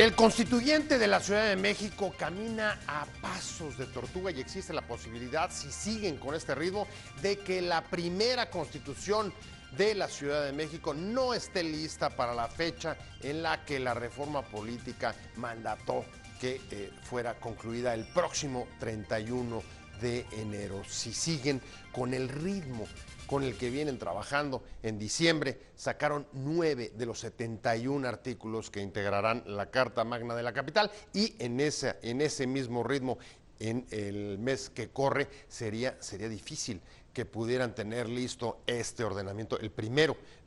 El constituyente de la Ciudad de México camina a pasos de tortuga y existe la posibilidad, si siguen con este ritmo, de que la primera constitución de la Ciudad de México no esté lista para la fecha en la que la reforma política mandató que fuera concluida el próximo 31 de enero. Si siguen con el ritmo con el que vienen trabajando, en diciembre sacaron 9 de los 71 artículos que integrarán la Carta Magna de la capital, y en ese mismo ritmo, en el mes que corre, sería difícil que pudieran tener listo este ordenamiento,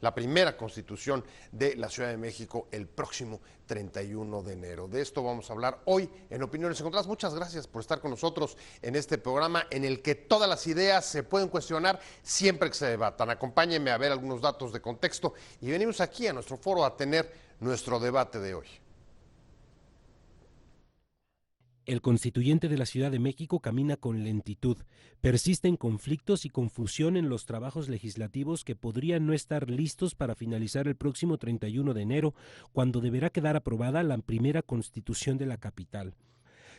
la primera constitución de la Ciudad de México el próximo 31 de enero. De esto vamos a hablar hoy en Opiniones Encontradas. Muchas gracias por estar con nosotros en este programa en el que todas las ideas se pueden cuestionar siempre que se debatan. Acompáñenme a ver algunos datos de contexto y venimos aquí a nuestro foro a tener nuestro debate de hoy. El constituyente de la Ciudad de México camina con lentitud. Persisten conflictos y confusión en los trabajos legislativos que podrían no estar listos para finalizar el próximo 31 de enero, cuando deberá quedar aprobada la primera constitución de la capital.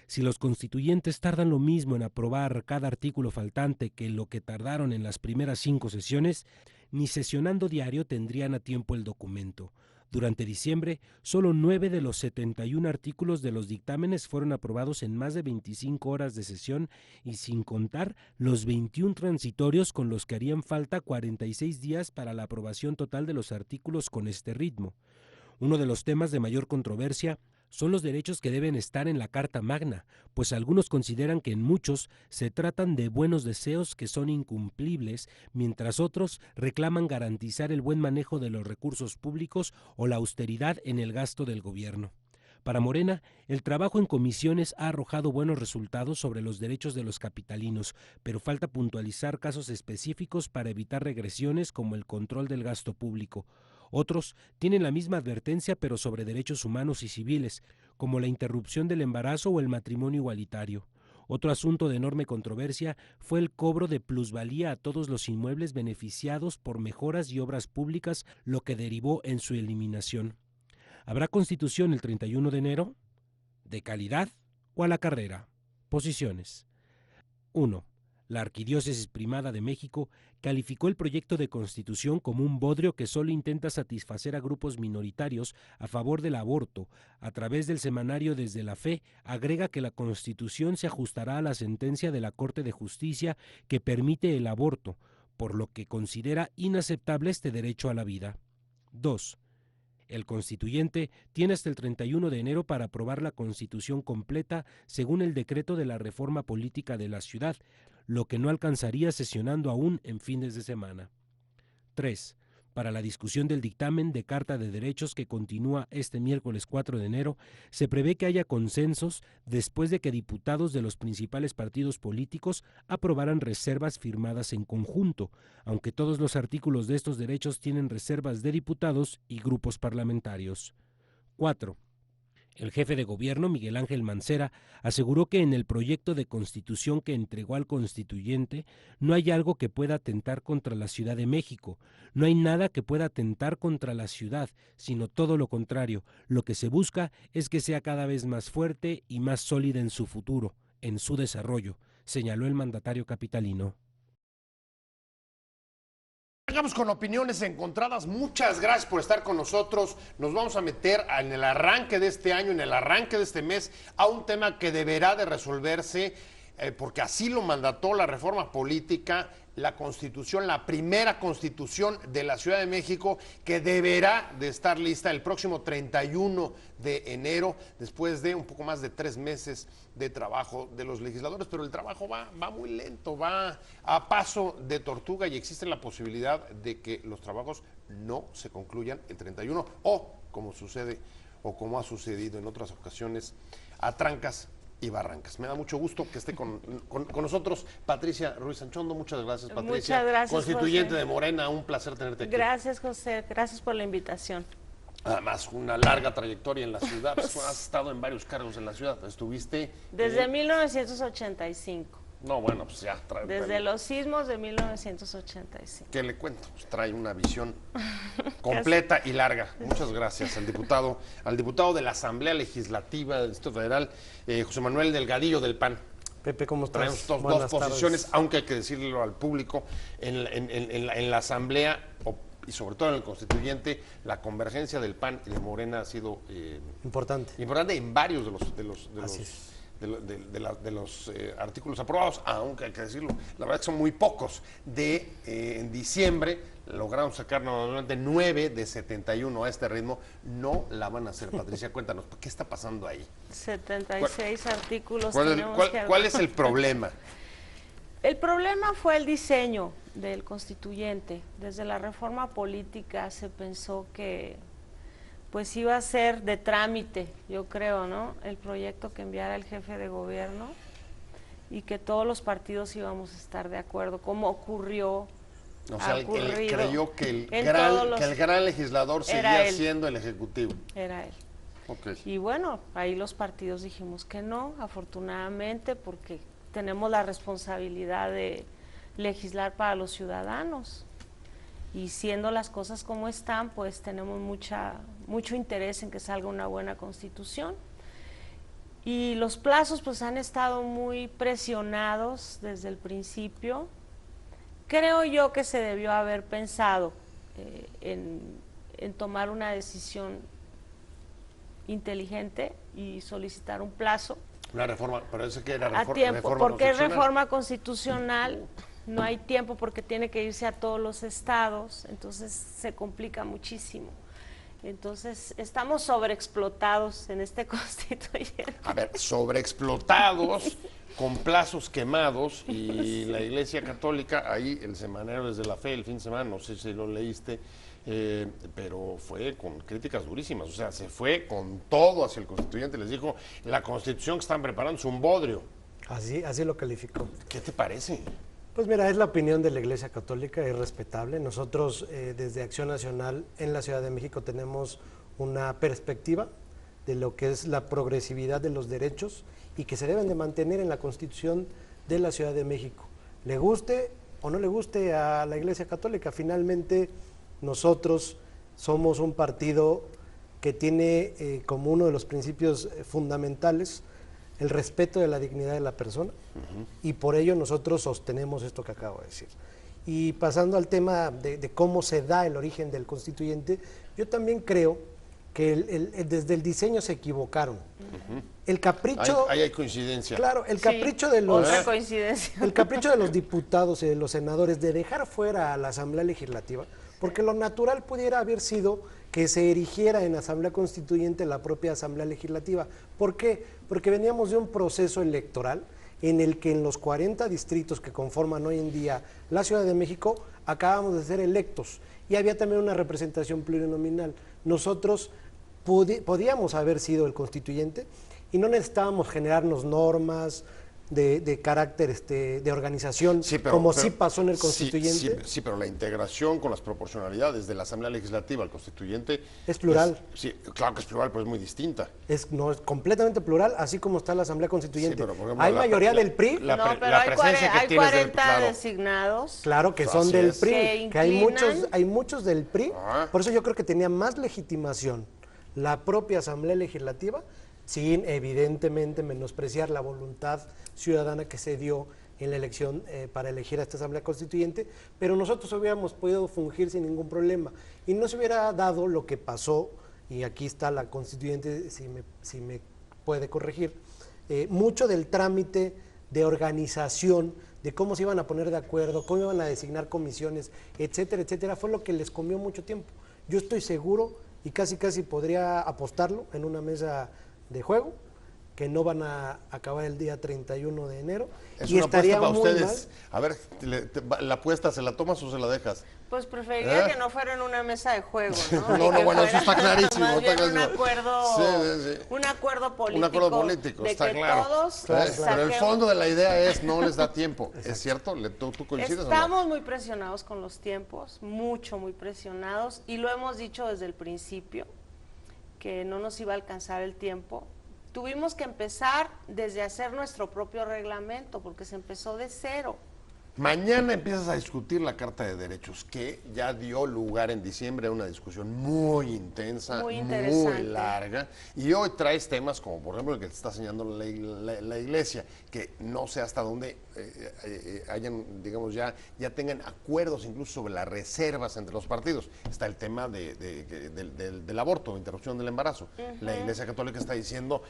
Si los constituyentes tardan lo mismo en aprobar cada artículo faltante que lo que tardaron en las primeras 5 sesiones, ni sesionando diario tendrían a tiempo el documento. Durante diciembre, solo 9 de los 71 artículos de los dictámenes fueron aprobados en más de 25 horas de sesión, y sin contar los 21 transitorios con los que harían falta 46 días para la aprobación total de los artículos con este ritmo. Uno de los temas de mayor controversia son los derechos que deben estar en la Carta Magna, pues algunos consideran que en muchos se tratan de buenos deseos que son incumplibles, mientras otros reclaman garantizar el buen manejo de los recursos públicos o la austeridad en el gasto del gobierno. Para Morena, el trabajo en comisiones ha arrojado buenos resultados sobre los derechos de los capitalinos, pero falta puntualizar casos específicos para evitar regresiones como el control del gasto público. Otros tienen la misma advertencia, pero sobre derechos humanos y civiles, como la interrupción del embarazo o el matrimonio igualitario. Otro asunto de enorme controversia fue el cobro de plusvalía a todos los inmuebles beneficiados por mejoras y obras públicas, lo que derivó en su eliminación. ¿Habrá constitución el 31 de enero? ¿De calidad o a la carrera? Posiciones. 1. La Arquidiócesis Primada de México calificó el proyecto de constitución como un bodrio que solo intenta satisfacer a grupos minoritarios a favor del aborto. A través del semanario Desde la Fe, agrega que la constitución se ajustará a la sentencia de la Corte de Justicia que permite el aborto, por lo que considera inaceptable este derecho a la vida. 2. El constituyente tiene hasta el 31 de enero para aprobar la constitución completa según el decreto de la reforma política de la ciudad, lo que no alcanzaría sesionando aún en fines de semana. 3. Para la discusión del dictamen de Carta de Derechos que continúa este miércoles 4 de enero, se prevé que haya consensos después de que diputados de los principales partidos políticos aprobaran reservas firmadas en conjunto, aunque todos los artículos de estos derechos tienen reservas de diputados y grupos parlamentarios. 4. El jefe de gobierno, Miguel Ángel Mancera, aseguró que en el proyecto de constitución que entregó al constituyente no hay algo que pueda atentar contra la Ciudad de México, no hay nada que pueda atentar contra la ciudad, sino todo lo contrario. Lo que se busca es que sea cada vez más fuerte y más sólida en su futuro, en su desarrollo, señaló el mandatario capitalino. Llegamos con opiniones encontradas. Muchas gracias por estar con nosotros. Nos vamos a meter en el arranque de este año, en el arranque de este mes, a un tema que deberá de resolverse, porque así lo mandató la reforma política, la constitución, la primera constitución de la Ciudad de México, que deberá de estar lista el próximo 31 de enero, después de un poco más de 3 meses de trabajo de los legisladores, pero el trabajo va muy lento, va a paso de tortuga y existe la posibilidad de que los trabajos no se concluyan el 31 o, como sucede o como ha sucedido en otras ocasiones, a trancas y barrancas. Me da mucho gusto que esté con nosotros Patricia Ruiz Anchondo. Muchas gracias, Patricia. Muchas gracias, constituyente José. de Morena, un placer tenerte aquí. Gracias, José. Gracias por la invitación. Además, una larga trayectoria en la ciudad. Has estado en varios cargos en la ciudad. Estuviste... Desde 1985. No, bueno, pues ya trae. Desde los sismos de 1985. ¿Qué le cuento? Pues trae una visión completa y larga. Muchas gracias al diputado de la Asamblea Legislativa del Distrito Federal, José Manuel Delgadillo del PAN. Pepe, ¿cómo estás? Traemos dos posiciones, aunque hay que decirlo al público, en la Asamblea y sobre todo en el Constituyente, la convergencia del PAN y de Morena ha sido importante en varios de los artículos aprobados, aunque hay que decirlo, la verdad que son muy pocos. En diciembre lograron sacar normalmente 9 de 71 a este ritmo. No la van a hacer, Patricia, cuéntanos, ¿qué está pasando ahí? 76 artículos. ¿Cuál es el problema? El problema fue el diseño del constituyente. Desde la reforma política se pensó que pues iba a ser de trámite, yo creo, ¿no? El proyecto que enviara el jefe de gobierno y que todos los partidos íbamos a estar de acuerdo, como ocurrió. O sea, él creyó que el gran legislador seguía siendo el ejecutivo. Era él. Okay. Y bueno, ahí los partidos dijimos que no, afortunadamente, porque tenemos la responsabilidad de legislar para los ciudadanos. Y siendo las cosas como están, pues tenemos mucho interés en que salga una buena constitución. Y los plazos pues han estado muy presionados desde el principio. Creo yo que se debió haber pensado en tomar una decisión inteligente y solicitar un plazo. Una reforma, parece que era a tiempo, porque es reforma constitucional. No hay tiempo porque tiene que irse a todos los estados, entonces se complica muchísimo. Entonces, estamos sobreexplotados en este constituyente. A ver, sobreexplotados, con plazos quemados, y la Iglesia Católica, ahí el semanario Desde la Fe, el fin de semana, no sé si lo leíste, pero fue con críticas durísimas, o sea, se fue con todo hacia el constituyente, les dijo, la constitución que están preparando es un bodrio. Así lo calificó. ¿Qué te parece? Pues mira, es la opinión de la Iglesia Católica, es respetable. Nosotros desde Acción Nacional en la Ciudad de México tenemos una perspectiva de lo que es la progresividad de los derechos y que se deben de mantener en la Constitución de la Ciudad de México. Le guste o no le guste a la Iglesia Católica, finalmente nosotros somos un partido que tiene como uno de los principios fundamentales el respeto de la dignidad de la persona, y por ello nosotros sostenemos esto que acabo de decir. Y pasando al tema de cómo se da el origen del constituyente, yo también creo que desde el diseño se equivocaron. El capricho... Ahí hay coincidencia. Claro, el capricho de los... Otra coincidencia. El capricho de los diputados y de los senadores de dejar fuera a la Asamblea Legislativa, porque lo natural pudiera haber sido que se erigiera en Asamblea Constituyente la propia Asamblea Legislativa. ¿Por qué? Porque veníamos de un proceso electoral en el que en los 40 distritos que conforman hoy en día la Ciudad de México acabamos de ser electos y había también una representación plurinominal. Nosotros podíamos haber sido el constituyente y no necesitábamos generarnos normas de carácter de organización, sí pasó en el constituyente. Sí, pero la integración con las proporcionalidades de la Asamblea Legislativa al constituyente es plural. Sí, claro que es plural, pero es muy distinta. No es completamente plural, así como está la Asamblea Constituyente. Sí, pero, por ejemplo, hay mayoría del PRI. No, pero hay 40 designados. Claro, que son del PRI, que hay muchos del PRI. Por eso yo creo que tenía más legitimación la propia Asamblea Legislativa, sin evidentemente menospreciar la voluntad ciudadana que se dio en la elección para elegir a esta Asamblea Constituyente, pero nosotros hubiéramos podido fungir sin ningún problema y no se hubiera dado lo que pasó, y aquí está la Constituyente si me puede corregir, mucho del trámite de organización, de cómo se iban a poner de acuerdo, cómo iban a designar comisiones, etcétera, etcétera, fue lo que les comió mucho tiempo. Yo estoy seguro y casi podría apostarlo en una mesa de juego, que no van a acabar el día 31 de enero. Es y una estaría apuesta para muy ustedes. mal. A ver, ¿la apuesta se la tomas o se la dejas? Pues preferiría que no fuera en una mesa de juego, ¿no? No, bueno, eso está clarísimo. Más bien está un acuerdo político. Un acuerdo político, de está que claro. todos Pero el fondo de la idea es no les da tiempo. ¿Es cierto? ¿Tú coincides Estamos o no? muy presionados con los tiempos, muy presionados, y lo hemos dicho desde el principio, que no nos iba a alcanzar el tiempo. tuvimos que empezar desde hacer nuestro propio reglamento, porque se empezó de cero. Mañana empiezas a discutir la Carta de Derechos, que ya dio lugar en diciembre a una discusión muy intensa, muy larga, y hoy traes temas como, por ejemplo, el que te está señalando la Iglesia, que no sé hasta dónde hayan, digamos, ya tengan acuerdos incluso sobre las reservas entre los partidos. Está el tema del aborto, interrupción del embarazo. La Iglesia Católica está diciendo,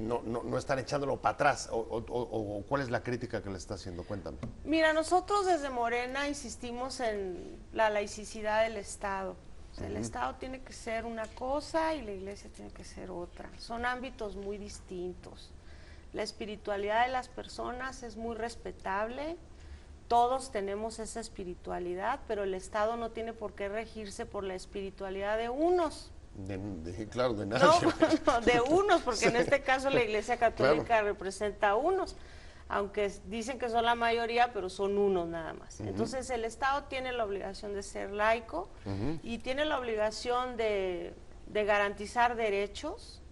no están echándolo para atrás, o ¿cuál es la crítica que le está haciendo? Cuéntame. Mira, nosotros desde Morena insistimos en la laicidad del Estado. O sea, el Estado tiene que ser una cosa y la Iglesia tiene que ser otra. Son ámbitos muy distintos. La espiritualidad de las personas es muy respetable. Todos tenemos esa espiritualidad, pero el Estado no tiene por qué regirse por la espiritualidad de unos. Claro, de nadie. No, de unos, porque en este caso la Iglesia Católica representa a unos. Aunque dicen que son la mayoría, pero son unos nada más. Entonces el Estado tiene la obligación de ser laico y tiene la obligación de garantizar derechos,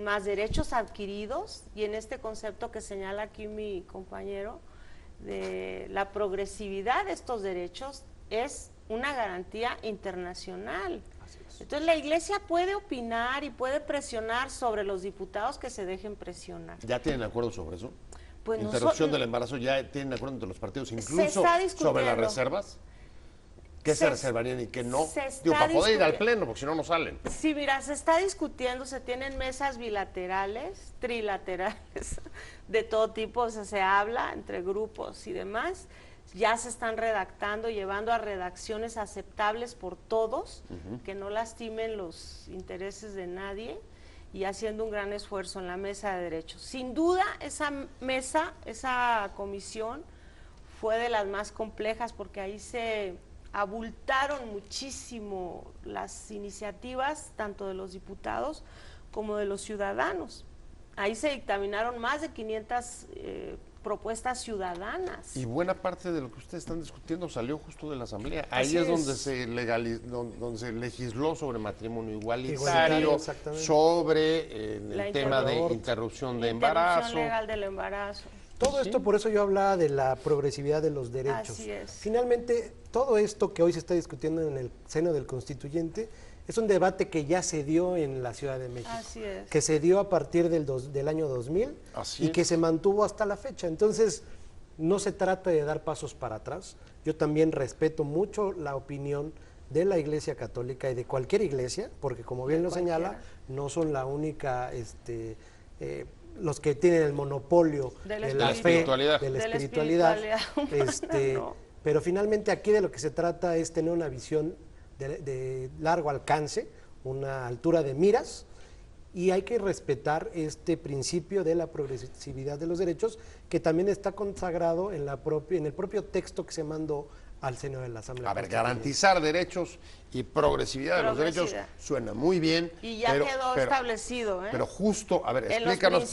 más derechos adquiridos, y en este concepto que señala aquí mi compañero, de la progresividad de estos derechos, es una garantía internacional. Entonces la Iglesia puede opinar y puede presionar sobre los diputados que se dejen presionar. ¿Ya tienen acuerdo sobre eso? Pues interrupción del embarazo, ya tienen acuerdo entre los partidos, incluso sobre las reservas. ¿Qué se reservarían y qué no? Digo, para poder ir al pleno, porque si no, no salen. Sí, mira, se está discutiendo, se tienen mesas bilaterales, trilaterales, de todo tipo, o sea, se habla entre grupos y demás. Ya se están redactando, llevando a redacciones aceptables por todos, que no lastimen los intereses de nadie, y haciendo un gran esfuerzo en la mesa de derechos. Sin duda, esa mesa, esa comisión, fue de las más complejas, porque ahí se abultaron muchísimo las iniciativas, tanto de los diputados como de los ciudadanos. Ahí se dictaminaron más de 500 propuestas ciudadanas. Y buena parte de lo que ustedes están discutiendo salió justo de la Asamblea. Ahí es donde se donde se legisló sobre matrimonio igualitario, sobre el tema de interrupción de embarazo. Interrupción legal del embarazo. Todo esto, por eso yo hablaba de la progresividad de los derechos. Así es. Finalmente, todo esto que hoy se está discutiendo en el seno del constituyente es un debate que ya se dio en la Ciudad de México. Así es. Que se dio a partir del año 2000 que se mantuvo hasta la fecha. Entonces, no se trata de dar pasos para atrás. Yo también respeto mucho la opinión de la Iglesia Católica y de cualquier iglesia, porque como bien lo señala, no son la única, los que tienen el monopolio de la fe, de la espiritualidad. No. Pero finalmente aquí de lo que se trata es tener una visión de largo alcance, una altura de miras, y hay que respetar este principio de la progresividad de los derechos, que también está consagrado en el propio texto que se mandó al seno de la Asamblea. A ver, garantizar derechos y progresividad de los derechos suena muy bien. Y ya quedó establecido, ¿eh? Pero justo, a ver, explícanos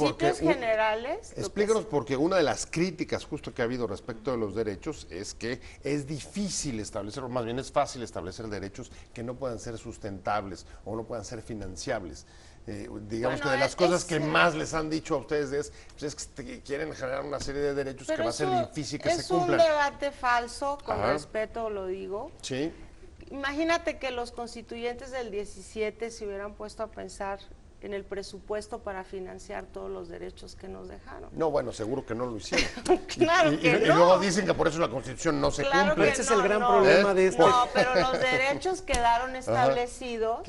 porque una de las críticas justo que ha habido respecto de los derechos es que es difícil establecer, o más bien es fácil establecer derechos que no puedan ser sustentables o no puedan ser financiables. Digamos que de las cosas que más les han dicho a ustedes es que quieren generar una serie de derechos que va a ser difícil que se cumplan. Es un debate falso, con respeto lo digo. Sí. Imagínate que los constituyentes del 17 se hubieran puesto a pensar en el presupuesto para financiar todos los derechos que nos dejaron. No, bueno, seguro que no lo hicieron. Claro que no. Y luego dicen que por eso la Constitución no se cumple. Ese es el gran problema de esto. No, pero los derechos quedaron establecidos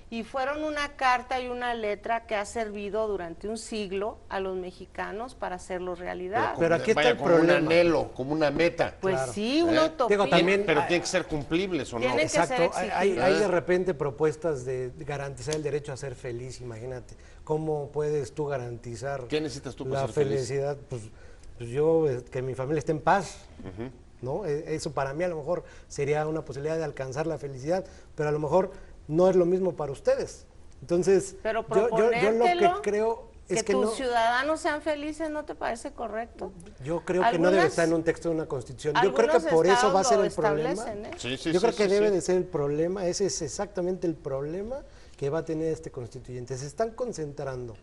y fueron una carta y una letra que ha servido durante un siglo a los mexicanos para hacerlos realidad. Pero aquí está el problema. Como un anhelo, como una meta. Pues sí, una utopía. Pero tiene que ser cumplibles o no. Exacto, hay de repente propuestas de garantizar el derecho a ser feliz. Imagínate, ¿cómo puedes tú garantizar ¿Qué necesitas tú para la ser felicidad? Pues yo, que mi familia esté en paz, ¿no? Eso para mí a lo mejor sería una posibilidad de alcanzar la felicidad, pero a lo mejor no es lo mismo para ustedes. Entonces, pero yo lo que creo es que tus ciudadanos sean felices, ¿no te parece correcto? Yo creo que no debe estar en un texto de una constitución. Yo creo que por eso va a ser el problema. Yo creo que debe de ser el problema, ese es exactamente el problema que va a tener este constituyente. Se están concentrando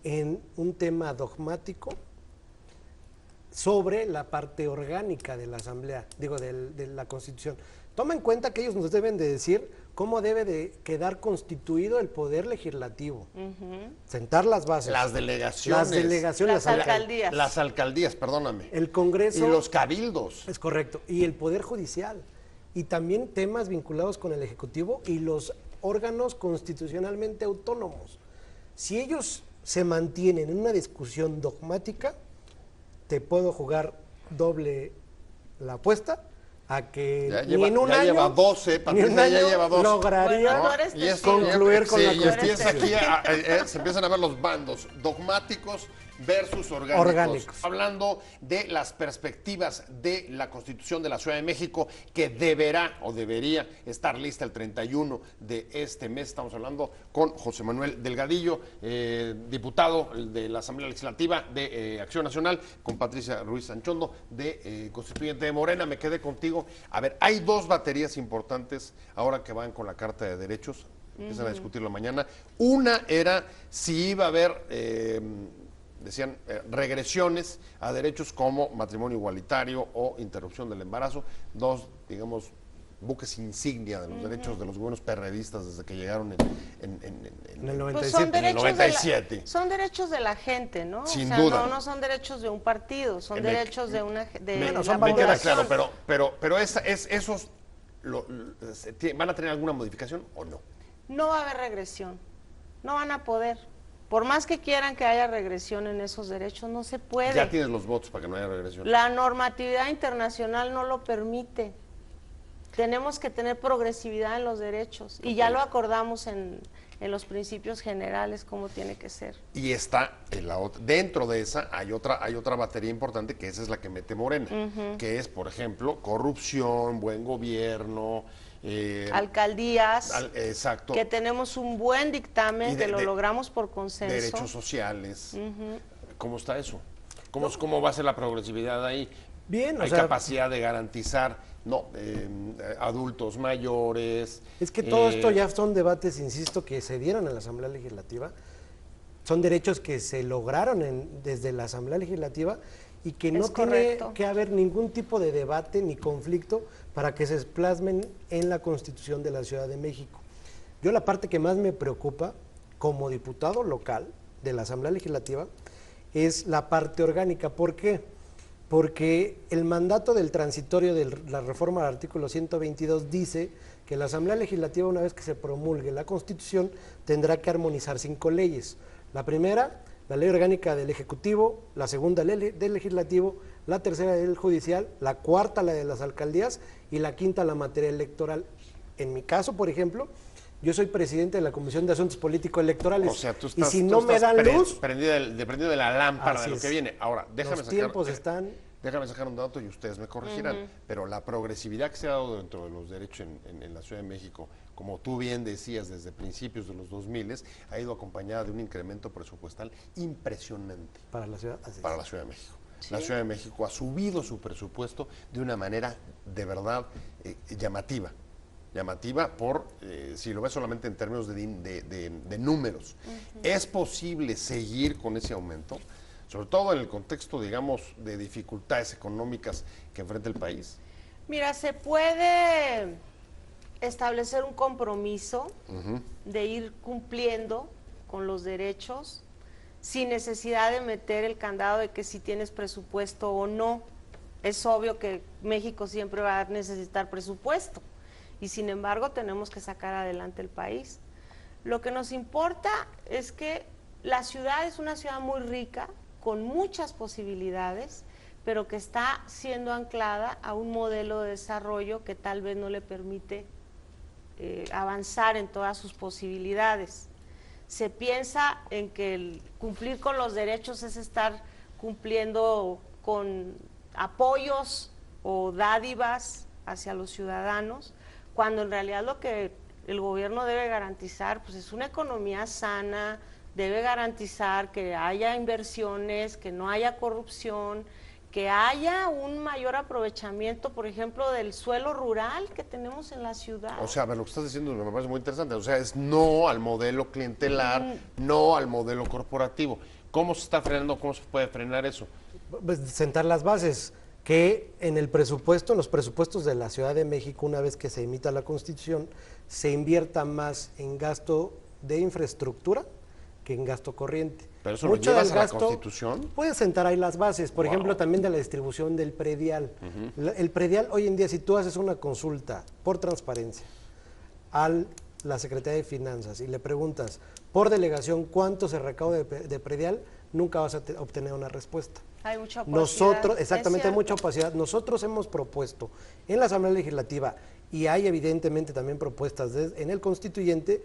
en un tema dogmático sobre la parte orgánica de la Asamblea, de la Constitución. Toma en cuenta que ellos nos deben de decir cómo debe de quedar constituido el poder legislativo, sentar las bases. Las delegaciones. Las alcaldías. Las alcaldías, perdóname. El Congreso. Y los cabildos. Es correcto. Y el Poder Judicial. Y también temas vinculados con el Ejecutivo y los órganos constitucionalmente autónomos. Si ellos se mantienen en una discusión dogmática, te puedo jugar doble la apuesta a que en un año lleva 12, Patricia ya lleva 12. Lograría concluir con la Constitución. Se empiezan a ver los bandos dogmáticos versus orgánicos. Hablando de las perspectivas de la Constitución de la Ciudad de México, que debería estar lista el 31 de este mes. Estamos hablando con José Manuel Delgadillo, diputado de la Asamblea Legislativa de Acción Nacional, con Patricia Ruiz Sanchondo, de constituyente de Morena. Me quedé contigo. A ver, hay dos baterías importantes ahora que van con la Carta de Derechos. Empiezan a discutirlo mañana. Una era si iba a haber... decían regresiones a derechos como matrimonio igualitario o interrupción del embarazo, dos, digamos, buques insignia de los derechos de los gobiernos perredistas desde que llegaron en el 97. Son derechos de la gente, ¿no? Sin duda. No son derechos de un partido, son derechos de una me queda claro, pero esos ¿van a tener alguna modificación o no? No va a haber regresión, no van a poder. Por más que quieran que haya regresión en esos derechos, no se puede. Ya tienes los votos para que no haya regresión. La normatividad internacional no lo permite. Tenemos que tener progresividad en los derechos. Y ya lo acordamos en los principios generales, cómo tiene que ser. Y está dentro de esa hay otra batería importante, que esa es la que mete Morena, que es, por ejemplo, corrupción, buen gobierno, alcaldías, exacto, que tenemos un buen dictamen, que lo logramos por consenso. Derechos sociales. ¿Cómo está eso? ¿Cómo va a ser la progresividad ahí? Bien, hay capacidad de garantizar adultos mayores. Es que todo esto ya son debates, insisto, que se dieron en la Asamblea Legislativa. Son derechos que se lograron desde la Asamblea Legislativa y que no tiene que haber ningún tipo de debate ni conflicto para que se plasmen en la Constitución de la Ciudad de México. Yo la parte que más me preocupa como diputado local de la Asamblea Legislativa es la parte orgánica. ¿Por qué? Porque el mandato del transitorio de la reforma del artículo 122 dice que la Asamblea Legislativa, una vez que se promulgue la Constitución, tendrá que armonizar 5 leyes. La primera, la ley orgánica del Ejecutivo; la segunda, ley del Legislativo; la tercera, del Judicial; la cuarta, la de las alcaldías; y la quinta, la materia electoral. En mi caso, por ejemplo, yo soy presidente de la Comisión de Asuntos Político-Electorales. O sea, tú y si no me dan luz... Prendido de la lámpara de lo que viene. Ahora, déjame sacar un dato y ustedes me corregirán, pero la progresividad que se ha dado dentro de los derechos en la Ciudad de México, como tú bien decías, desde principios de los 2000, ha ido acompañada de un incremento presupuestal impresionante. Para la Ciudad, la Ciudad de México. Sí. La Ciudad de México ha subido su presupuesto de una manera de verdad llamativa por, si lo ves solamente en términos de números. ¿Es posible seguir con ese aumento? Sobre todo en el contexto, digamos, de dificultades económicas que enfrenta el país. Mira, se puede establecer un compromiso de ir cumpliendo con los derechos sin necesidad de meter el candado de que si tienes presupuesto o no. Es obvio que México siempre va a necesitar presupuesto y sin embargo tenemos que sacar adelante el país. Lo que nos importa es que la ciudad es una ciudad muy rica, con muchas posibilidades, pero que está siendo anclada a un modelo de desarrollo que tal vez no le permite avanzar en todas sus posibilidades. Se piensa en que el cumplir con los derechos es estar cumpliendo con apoyos o dádivas hacia los ciudadanos, cuando en realidad lo que el gobierno debe garantizar pues es una economía sana, debe garantizar que haya inversiones, que no haya corrupción, que haya un mayor aprovechamiento, por ejemplo, del suelo rural que tenemos en la ciudad. O sea, a ver, lo que estás diciendo me parece muy interesante. O sea, es no al modelo clientelar, no al modelo corporativo. ¿Cómo se está frenando? ¿Cómo se puede frenar eso? Pues sentar las bases, que en el presupuesto, en los presupuestos de la Ciudad de México, una vez que se emita la Constitución, se invierta más en gasto de infraestructura que en gasto corriente. ¿Pero eso lo llevas a la Constitución? Puedes sentar ahí las bases, por ejemplo, también de la distribución del predial. El predial, hoy en día, si tú haces una consulta por transparencia a la Secretaría de Finanzas y le preguntas por delegación cuánto se recauda de predial, nunca vas a obtener una respuesta. Hay mucha opacidad. Exactamente, hay mucha opacidad. Nosotros hemos propuesto en la Asamblea Legislativa, y hay evidentemente también propuestas en el Constituyente,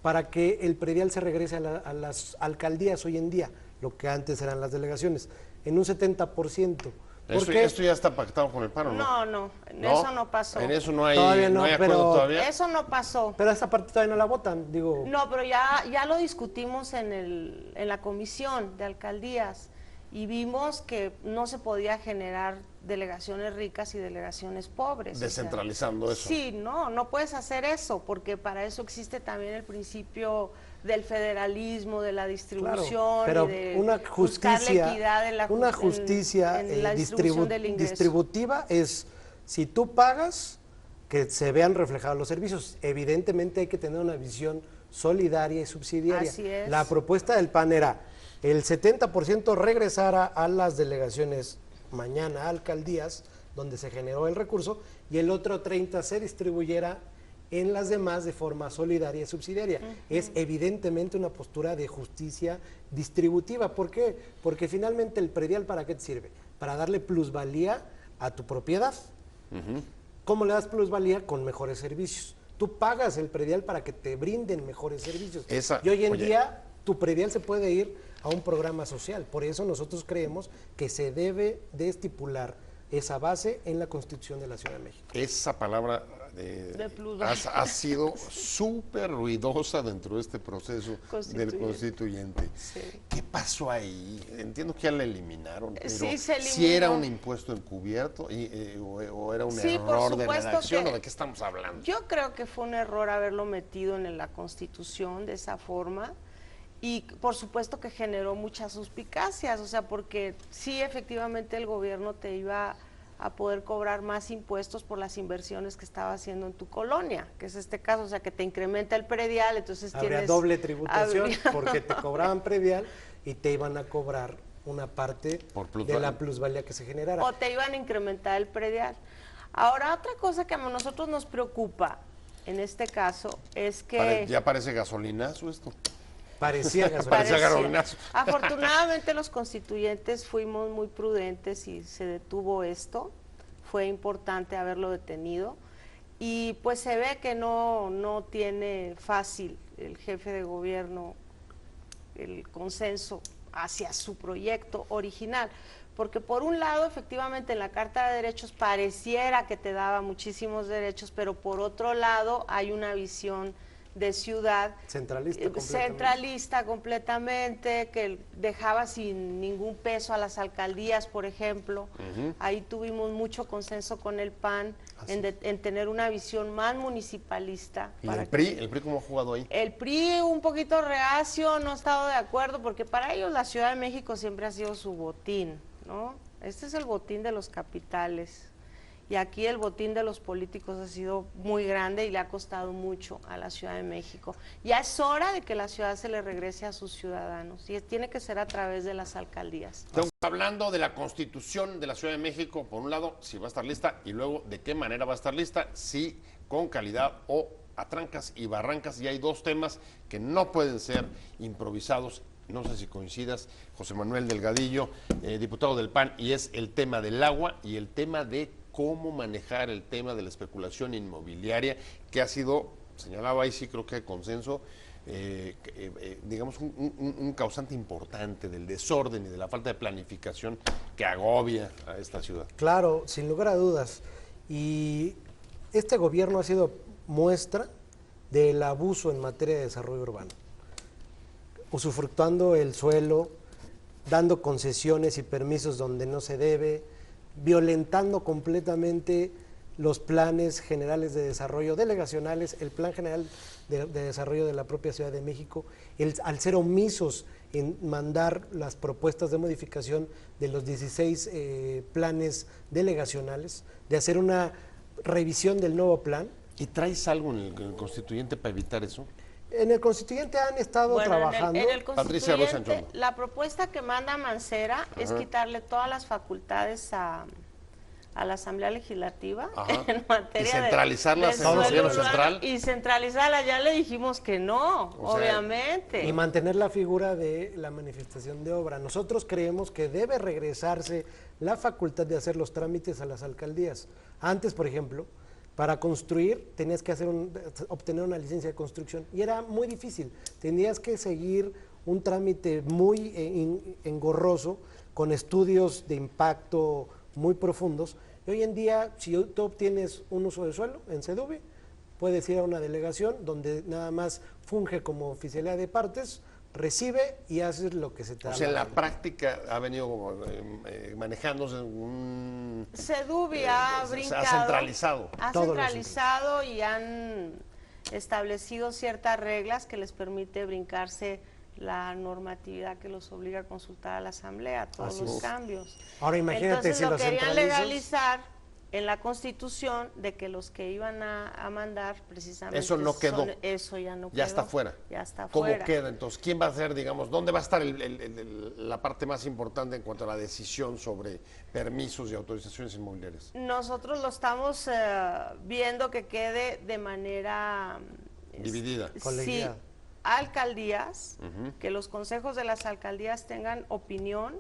para que el predial se regrese a las alcaldías hoy en día, lo que antes eran las delegaciones, en un 70%. ¿Esto ya está pactado con el PAN o no? No, eso no pasó. En eso no hay, todavía no hay acuerdo todavía. Eso no pasó. Pero esa parte todavía no la votan, digo. No, pero ya lo discutimos en la comisión de alcaldías y vimos que no se podía generar delegaciones ricas y delegaciones pobres. Descentralizando eso. Sí, no puedes hacer eso, porque para eso existe también el principio del federalismo, de la distribución, claro, pero y de una justicia, buscar la equidad en la distribución del ingreso. Distributiva es, si tú pagas, que se vean reflejados los servicios. Evidentemente hay que tener una visión solidaria y subsidiaria. Así es. La propuesta del PAN era el 70% regresara a las delegaciones mañana, a alcaldías, donde se generó el recurso, y el otro 30% se distribuyera en las demás de forma solidaria y subsidiaria. Es evidentemente una postura de justicia distributiva. ¿Por qué? Porque finalmente el predial, ¿para qué te sirve? Para darle plusvalía a tu propiedad. ¿Cómo le das plusvalía? Con mejores servicios. Tú pagas el predial para que te brinden mejores servicios. Y hoy en día tu predial se puede ir a un programa social. Por eso nosotros creemos que se debe de estipular esa base en la Constitución de la Ciudad de México. Esa palabra ha sido súper ruidosa dentro de este proceso del constituyente. Sí. ¿Qué pasó ahí? Entiendo que ya la eliminaron, pero sí, se eliminó. ¿Sí era un impuesto encubierto o era un error de redacción o de qué estamos hablando? Yo creo que fue un error haberlo metido en la Constitución de esa forma. Y por supuesto que generó muchas suspicacias, o sea, porque sí, efectivamente el gobierno te iba a poder cobrar más impuestos por las inversiones que estaba haciendo en tu colonia, que es este caso, o sea, que te incrementa el predial, entonces habría doble tributación porque te cobraban predial y te iban a cobrar una parte de la plusvalía que se generara. O te iban a incrementar el predial. Ahora, otra cosa que a nosotros nos preocupa en este caso es que... ¿Ya parece gasolinazo esto? Parecía gasolinazo. Afortunadamente los constituyentes fuimos muy prudentes y se detuvo esto. Fue importante haberlo detenido. Y pues se ve que no tiene fácil el jefe de gobierno el consenso hacia su proyecto original. Porque por un lado, efectivamente, en la Carta de Derechos pareciera que te daba muchísimos derechos, pero por otro lado hay una visión de ciudad centralista completamente, que dejaba sin ningún peso a las alcaldías, por ejemplo. Ahí tuvimos mucho consenso con el PAN en tener una visión más municipalista. ¿Y el PRI? ¿El PRI cómo ha jugado ahí? El PRI un poquito reacio, no ha estado de acuerdo, porque para ellos la Ciudad de México siempre ha sido su botín, ¿no? Este es el botín de los capitales. Y aquí el botín de los políticos ha sido muy grande y le ha costado mucho a la Ciudad de México. Ya es hora de que la ciudad se le regrese a sus ciudadanos y tiene que ser a través de las alcaldías. Estamos hablando de la Constitución de la Ciudad de México, por un lado, si va a estar lista, y luego de qué manera va a estar lista, si con calidad o a trancas y barrancas. Y hay dos temas que no pueden ser improvisados. No sé si coincidas, José Manuel Delgadillo, diputado del PAN, y es el tema del agua y el tema de cómo manejar el tema de la especulación inmobiliaria, que ha sido, señalaba ahí sí creo que hay consenso, digamos un causante importante del desorden y de la falta de planificación que agobia a esta ciudad. Claro, sin lugar a dudas. Y este gobierno ha sido muestra del abuso en materia de desarrollo urbano, usufructuando el suelo, dando concesiones y permisos donde no se debe, violentando completamente los planes generales de desarrollo delegacionales, el plan general de desarrollo de la propia Ciudad de México, al ser omisos en mandar las propuestas de modificación de los 16 planes delegacionales, de hacer una revisión del nuevo plan. ¿Y traes algo en el constituyente para evitar eso? En el constituyente han estado trabajando. En el Patricia constituyente, la propuesta que manda Mancera es quitarle todas las facultades a la Asamblea Legislativa en materia y centralizarlas de en el gobierno central. Y centralizarlas, ya le dijimos que no, obviamente. Y mantener la figura de la manifestación de obra. Nosotros creemos que debe regresarse la facultad de hacer los trámites a las alcaldías. Antes, por ejemplo, para construir tenías que obtener una licencia de construcción y era muy difícil. Tenías que seguir un trámite muy engorroso con estudios de impacto muy profundos. Y hoy en día, si tú obtienes un uso de suelo en SEDUBI, puedes ir a una delegación donde nada más funge como oficialidad de partes, recibe y haces lo que se te da. O sea, en la práctica ha venido manejándose un... SEDUBI ha brincado. Ha centralizado. Ha centralizado y han establecido ciertas reglas que les permite brincarse la normatividad que los obliga a consultar a la Asamblea, todos los cambios. Ahora imagínate. Entonces si lo lo querían legalizar en la Constitución de que los que iban a mandar precisamente... Eso no quedó. Eso ya no quedó. Ya está fuera. Ya está ¿Cómo fuera. queda entonces? ¿Quién va a ser, digamos, dónde va a estar la parte más importante en cuanto a la decisión sobre permisos y autorizaciones inmobiliarias? Nosotros lo estamos viendo que quede de manera... dividida. Sí, alcaldías, que los consejos de las alcaldías tengan opinión,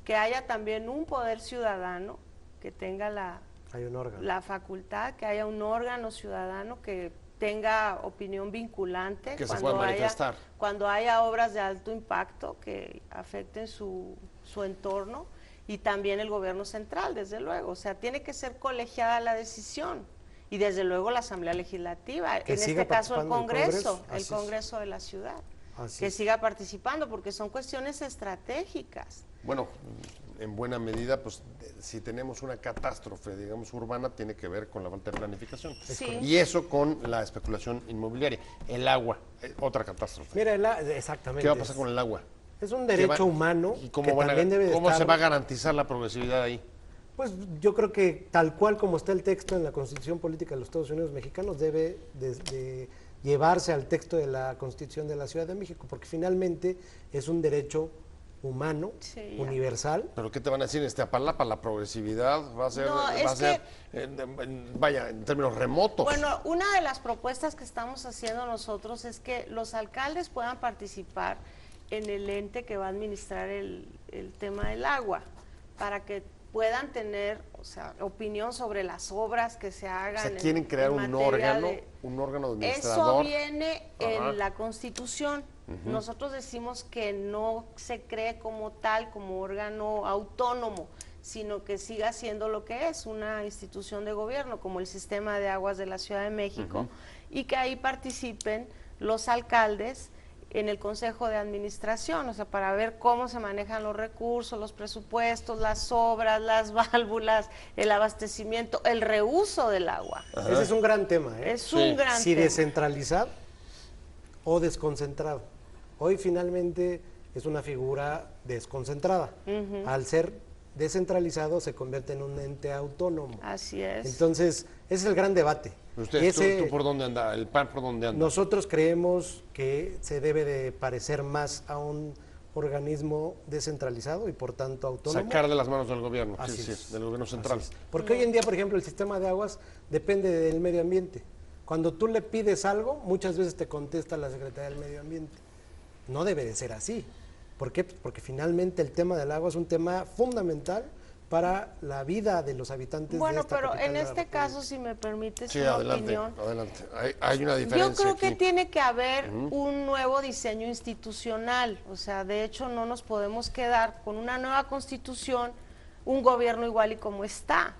que haya también un poder ciudadano que tenga la facultad, que haya un órgano ciudadano que tenga opinión vinculante que se pueda manifestar. Cuando haya obras de alto impacto que afecten su entorno, y también el gobierno central, desde luego. O sea, tiene que ser colegiada la decisión. Y desde luego la Asamblea Legislativa, en este caso el Congreso de la ciudad, que siga participando, porque son cuestiones estratégicas. Bueno, en buena medida, pues si tenemos una catástrofe, digamos, urbana, tiene que ver con la falta de planificación. Sí. Y eso con la especulación inmobiliaria. El agua, otra catástrofe. Mira, exactamente. ¿Qué va a pasar con el agua? Es un derecho humano. ¿Y cómo se va a garantizar la progresividad ahí? Pues yo creo que tal cual como está el texto en la Constitución Política de los Estados Unidos Mexicanos debe de llevarse al texto de la Constitución de la Ciudad de México, porque finalmente es un derecho humano, universal. ¿Pero qué te van a decir en Iztapalapa? ¿La progresividad va a ser, vaya, en términos remotos? Bueno, una de las propuestas que estamos haciendo nosotros es que los alcaldes puedan participar en el ente que va a administrar el tema del agua, para que puedan tener, o sea, opinión sobre las obras que se hagan. O sea, quieren crear un órgano administrador. Eso viene en la Constitución. Nosotros decimos que no se cree como tal, como órgano autónomo, sino que siga siendo lo que es, una institución de gobierno, como el Sistema de Aguas de la Ciudad de México, y que ahí participen los alcaldes en el Consejo de Administración, o sea, para ver cómo se manejan los recursos, los presupuestos, las obras, las válvulas, el abastecimiento, el reuso del agua. Ese es un gran tema, ¿eh? Es un gran tema. Si descentralizado o desconcentrado. Hoy finalmente es una figura desconcentrada. Al ser descentralizado se convierte en un ente autónomo. Así es. Entonces, ese es el gran debate. ¿Tú por dónde anda? ¿El PAN por dónde anda? Nosotros creemos que se debe de parecer más a un organismo descentralizado y por tanto autónomo. Sacar de las manos del gobierno, del gobierno central. Porque hoy en día, por ejemplo, el sistema de aguas depende del medio ambiente. Cuando tú le pides algo, muchas veces te contesta la Secretaría del Medio Ambiente. No debe de ser así. ¿Por qué? Porque finalmente el tema del agua es un tema fundamental para la vida de los habitantes de esta pero capital en de la este República. caso, si me permites una opinión. Adelante. Hay una diferencia. Yo creo que aquí. tiene que haber un nuevo diseño institucional. O sea, de hecho, no nos podemos quedar con una nueva constitución, un gobierno igual y como está.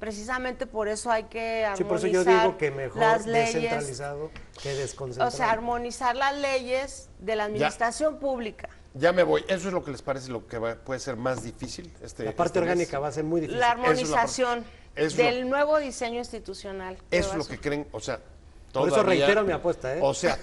Precisamente por eso hay que armonizar por eso yo digo que mejor las leyes, descentralizado que desconcentrado. o sea, armonizar las leyes de la administración pública. Ya me voy. ¿Eso es lo que les parece lo que puede ser más difícil? La parte orgánica va a ser muy difícil. La armonización del nuevo diseño institucional. Eso es lo que creen, o sea, por eso reitero mi apuesta, ¿eh? O sea,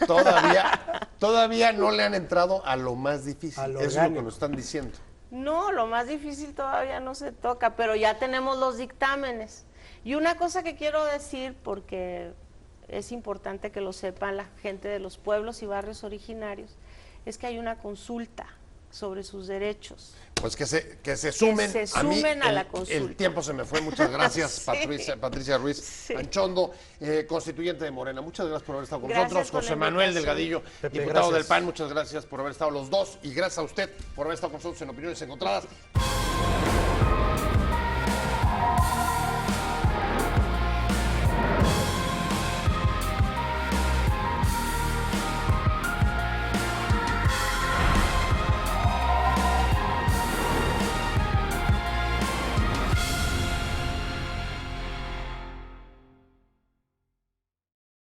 todavía no le han entrado a lo más difícil. Eso es lo que nos están diciendo. No, lo más difícil todavía no se toca, pero ya tenemos los dictámenes. Y una cosa que quiero decir, porque es importante que lo sepan la gente de los pueblos y barrios originarios, es que hay una consulta sobre sus derechos. Pues que se sumen. Que se sumen a la consulta. El tiempo se me fue. Muchas gracias, sí. Patricia Ruiz sí. Anchondo, constituyente de Morena. Muchas gracias por haber estado con nosotros. José Manuel Delgadillo, diputado del PAN. Muchas gracias por haber estado los dos. Y gracias a usted por haber estado con nosotros en Opiniones Encontradas.